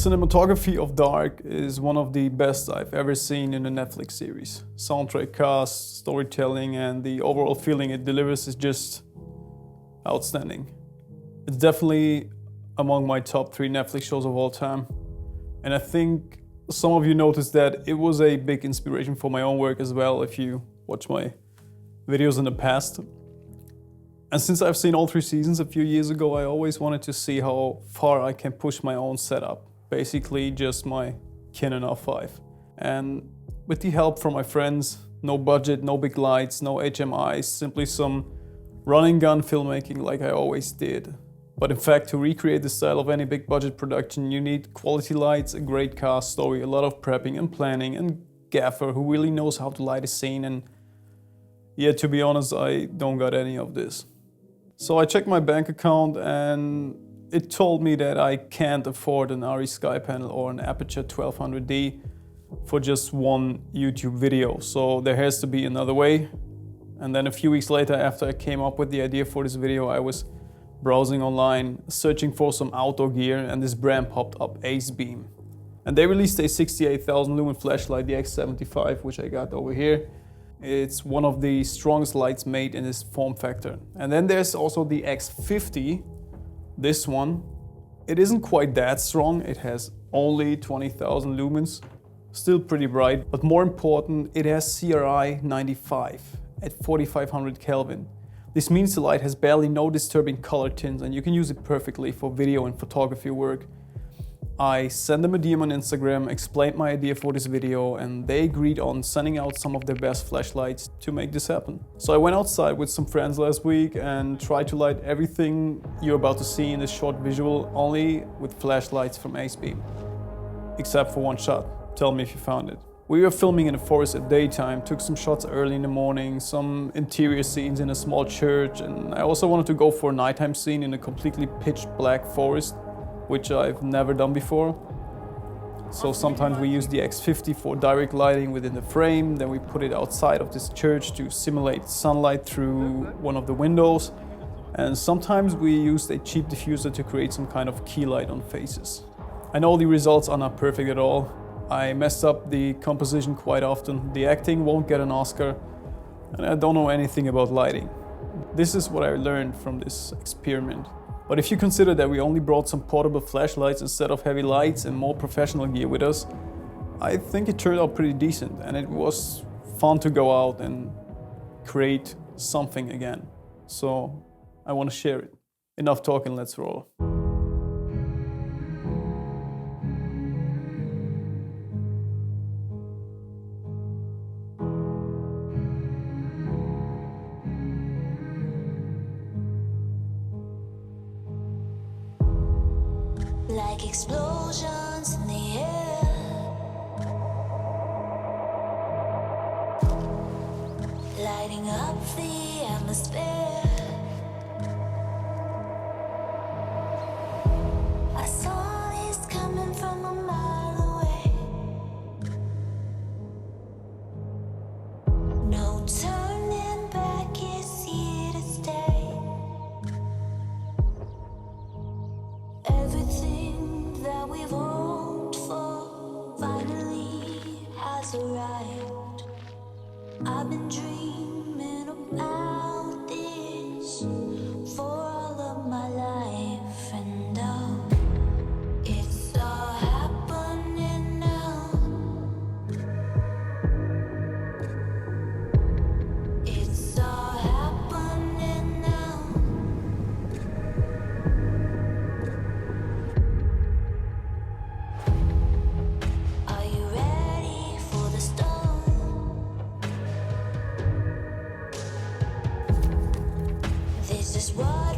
cinematography of Dark is one of the best I've ever seen in a Netflix series. Soundtrack, cast, storytelling, and the overall feeling it delivers is just outstanding. It's definitely among my top 3 Netflix shows of all time. And I think some of you noticed that it was a big inspiration for my own work as well if you watch my videos in the past. And since I've seen all 3 seasons a few years ago, I always wanted to see how far I can push my own setup. Basically just my Canon R5. And with the help from my friends, no budget, no big lights, no HMIs, simply some running gun filmmaking like I always did. But in fact, to recreate the style of any big budget production, you need quality lights, a great cast story, a lot of prepping and planning, and gaffer who really knows how to light a scene. And yeah, to be honest, I don't got any of this. So I checked my bank account and it told me that I can't afford an ARRI Sky panel or an Aperture 1200D for just one YouTube video. So there has to be another way. And then a few weeks later, after I came up with the idea for this video, I was browsing online, searching for some outdoor gear, and this brand popped up, Acebeam. And they released a 68,000 lumen flashlight, the X75, which I got over here. It's one of the strongest lights made in this form factor. And then there's also the X50, this one. It isn't quite that strong, it has only 20,000 lumens, still pretty bright, but more important, it has CRI 95 at 4500 Kelvin. This means the light has barely no disturbing color tints and you can use it perfectly for video and photography work. I sent them a DM on Instagram, explained my idea for this video, and they agreed on sending out some of their best flashlights to make this happen. So I went outside with some friends last week and tried to light everything you're about to see in this short visual only with flashlights from Acebeam. Except for one shot. Tell me if you found it. We were filming in the forest at daytime, took some shots early in the morning, some interior scenes in a small church, and I also wanted to go for a nighttime scene in a completely pitch black forest, which I've never done before. So sometimes we use the X50 for direct lighting within the frame, then we put it outside of this church to simulate sunlight through one of the windows, and sometimes we used a cheap diffuser to create some kind of key light on faces. I know the results are not perfect at all. I messed up the composition quite often, the acting won't get an Oscar, and I don't know anything about lighting. This is what I learned from this experiment. But if you consider that we only brought some portable flashlights instead of heavy lights and more professional gear with us, I think it turned out pretty decent and it was fun to go out and create something again. So I want to share it. Enough talking, let's roll. Like explosions in the air, lighting up the atmosphere. I saw this coming from a mile away. No turning back, it's here to stay. Everything that we've hoped for finally has arrived. I've been dreaming about this for all of my life, and it's all happening now. It's all happening now. Are you ready for the storm? This is what